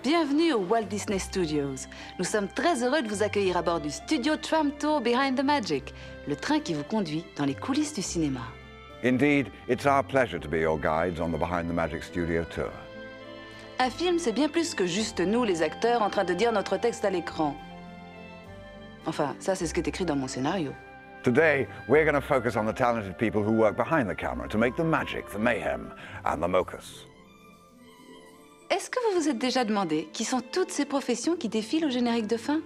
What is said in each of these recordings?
Bienvenue au Walt Disney Studios. Nous sommes très heureux de vous accueillir à bord du Studio Tram Tour Behind the Magic, le train qui vous conduit dans les coulisses du cinéma. Indeed, it's our pleasure to be your guides on the Behind the Magic Studio Tour. Un film, c'est bien plus que juste nous, les acteurs, en train de dire notre texte à l'écran. Enfin, ça, c'est ce qui est écrit dans mon scénario. Today, we're going to focus on the talented people who work behind the camera to make the magic, the mayhem, and the mochus. Est-ce que vous vous êtes déjà demandé qui sont toutes ces professions qui défilent au générique de fin?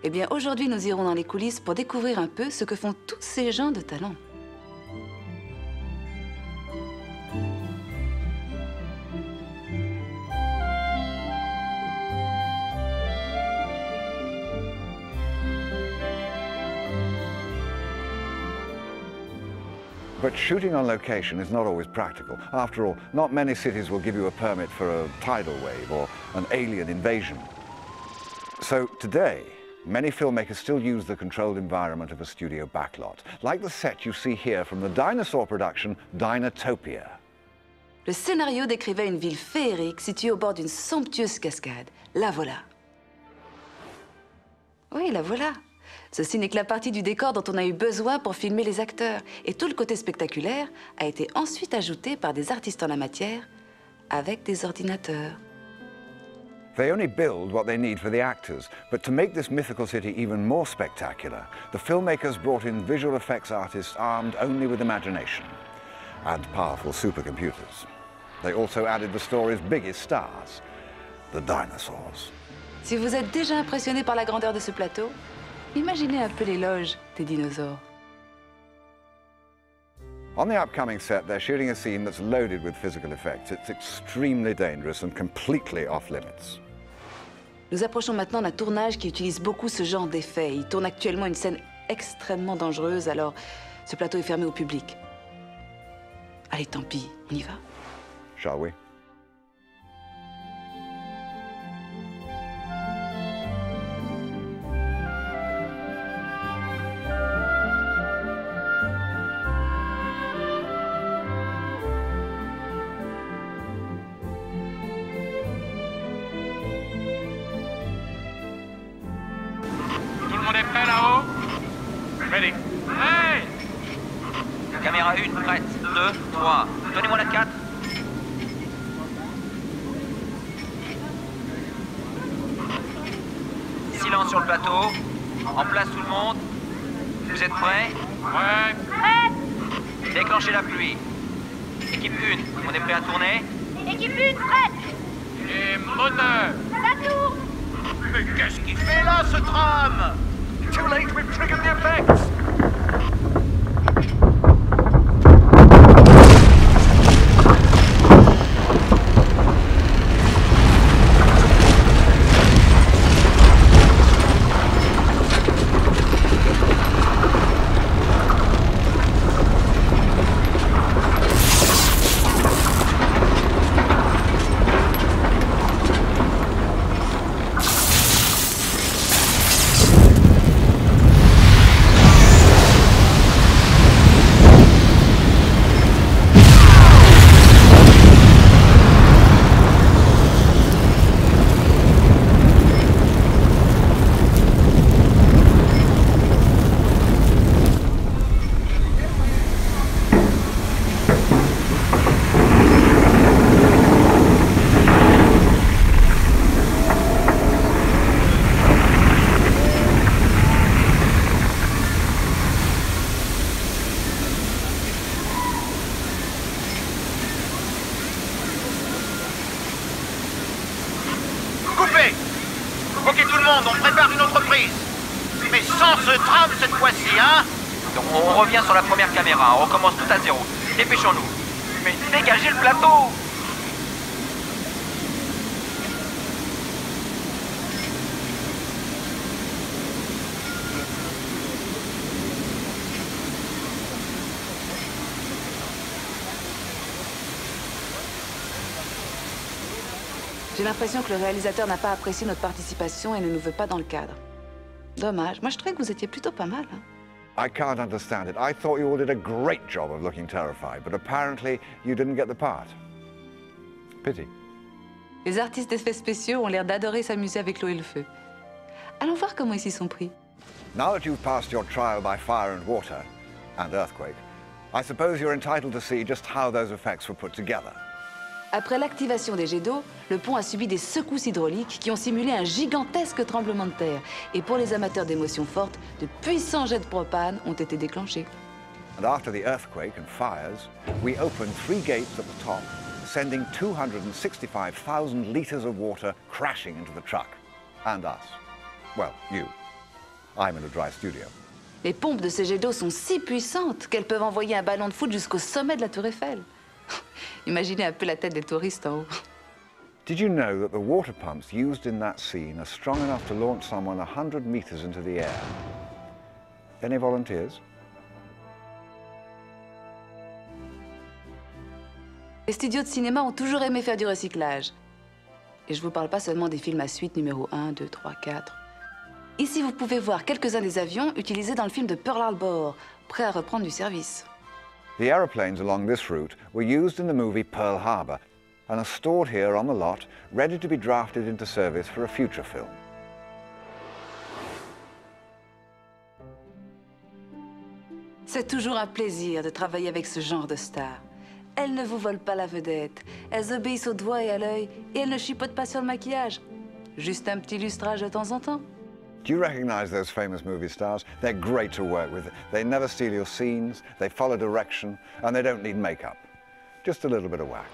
Eh bien, aujourd'hui, nous irons dans les coulisses pour découvrir un peu ce que font tous ces gens de talent. But shooting on location is not always practical. After all, not many cities will give you a permit for a tidal wave or an alien invasion. So today, many filmmakers still use the controlled environment of a studio backlot, like the set you see here from the dinosaur production Dinotopia. Le scénario décrivait une ville féerique située au bord d'une somptueuse cascade. La voilà. Oui, la voilà. Ceci n'est que la partie du décor dont on a eu besoin pour filmer les acteurs. Et tout le côté spectaculaire a été ensuite ajouté par des artistes en la matière avec des ordinateurs. They only build what they need for the actors, but to make this mythical city even more spectacular, the filmmakers brought in visual effects artists armed only with imagination and powerful supercomputers. They also added the story's biggest stars, the dinosaurs. Si vous êtes déjà impressionné par la grandeur de ce plateau, imaginez un peu l'éloge des dinosaures. On the upcoming set, they're shooting a scene that's loaded with physical effects. It's extremely dangerous and completely off limits. Nous approchons maintenant d'un tournage qui utilise beaucoup ce genre d'effets. Il tourne actuellement une scène extrêmement dangereuse, alors ce plateau est fermé au public. Allez, tant pis, on y va? Shall we? On est prêt là-haut? Ready. Hey! Caméra 1, prête. 2, 3. Donnez-moi la 4. Silence sur le plateau. En place tout le monde. Vous êtes prêts? Ouais. Prête! Déclenchez la pluie. Équipe 1, on est prêt à tourner? Équipe 1, prête! Et moteur. Ça tourne! Mais qu'est-ce qu'il fait là, ce tram? Too late, we've triggered the effects. Coupé! Ok tout le monde, on prépare une autre prise. Mais sans ce tram cette fois-ci, hein? Donc on revient sur la première caméra, on recommence tout à zéro. Dépêchons-nous. Mais dégagez le plateau! J'ai l'impression que le réalisateur n'a pas apprécié notre participation et ne nous veut pas dans le cadre. Dommage. Moi, je trouvais que vous étiez plutôt pas mal. Hein. I can't understand it. I thought you all did a great job of looking terrified, but apparently you didn't get the part. Pity. Les artistes d'effets spéciaux ont l'air d'adorer s'amuser avec l'eau et le feu. Allons voir comment ils s'y sont pris. Now that you've passed your trial by fire and water, and earthquake, I suppose you're entitled to see just how those effects were put together. Après l'activation des jets d'eau, le pont a subi des secousses hydrauliques qui ont simulé un gigantesque tremblement de terre. Et pour les amateurs d'émotions fortes, de puissants jets de propane ont été déclenchés. And after the earthquake and fires, we opened 3 gates at the top, sending 265,000 litres of water crashing into the truck. And us. Well, you. I'm in a dry studio. Les pompes de ces jets d'eau sont si puissantes qu'elles peuvent envoyer un ballon de foot jusqu'au sommet de la Tour Eiffel. Imaginez un peu la tête des touristes en haut. Did you know that the water pumps used in that scene are strong enough to launch someone 100 meters into the air? Any volunteers? Les studios de cinéma ont toujours aimé faire du recyclage. Et je vous parle pas seulement des films à suite numéro 1, 2, 3, 4. Ici, vous pouvez voir quelques-uns des avions utilisés dans le film de Pearl Harbor, prêts à reprendre du service. The aeroplanes along this route were used in the movie Pearl Harbor and are stored here on the lot, ready to be drafted into service for a future film. C'est toujours un plaisir de travailler avec ce genre de stars. Elles ne vous volent pas la vedette, elles obéissent au doigt et à l'œil, et elles ne chipotent pas sur le maquillage. Juste un petit lustrage de temps en temps. Do you recognize those famous movie stars? They're great to work with. They never steal your scenes, they follow direction, and they don't need makeup. Just a little bit of wax.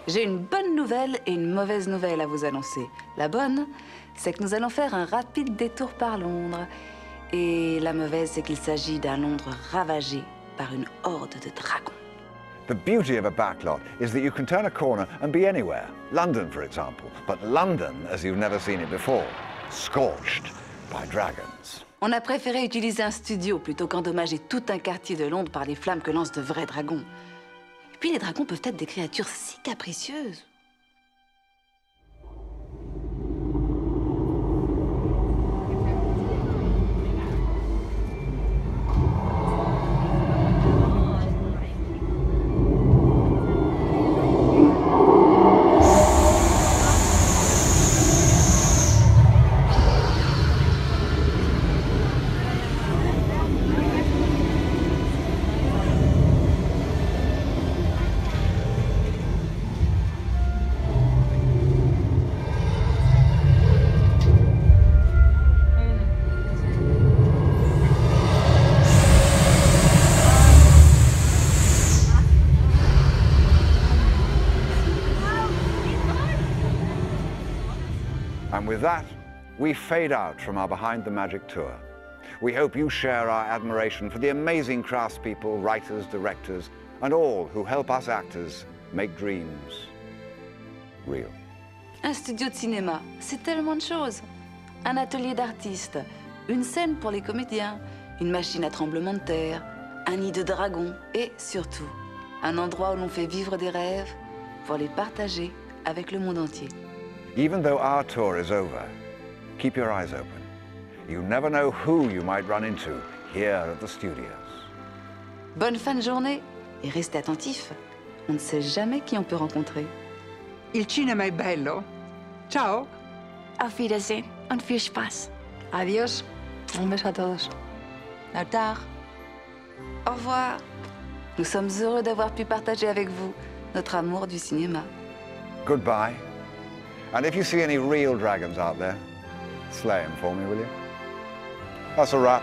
J'ai une bonne nouvelle et une mauvaise nouvelle à vous annoncer. La bonne, c'est que nous allons faire un rapide détour par Londres. Et la mauvaise, c'est qu'il s'agit d'un Londres ravagé par une horde de dragons. The beauty of a backlot is that you can turn a corner and be anywhere. London, for example. But London, as you've never seen it before, scorched by dragons. On a préféré utiliser un studio plutôt qu'endommager tout un quartier de Londres par les flammes que lancent de vrais dragons. Et puis les dragons peuvent être des créatures si capricieuses. And with that, we fade out from our Behind the Magic tour. We hope you share our admiration for the amazing craftspeople, writers, directors, and all who help us actors make dreams real. Un studio de cinéma, c'est tellement de choses. Un atelier d'artistes, une scène pour les comédiens, une machine à tremblement de terre, un nid de dragons et, surtout, un endroit où l'on fait vivre des rêves pour les partager avec le monde entier. Even though our tour is over, keep your eyes open. You never know who you might run into here at the studios. Bonne fin de journée et restez attentifs. On ne sait jamais qui on peut rencontrer. Il cinema è bello. Ciao. Auf Wiedersehen und viel Spaß. Adiós. Un beso a todos. À tard. Au revoir. Nous sommes heureux d'avoir pu partager avec vous notre amour du cinéma. Goodbye. And if you see any real dragons out there, slay them for me, will you? That's a wrap.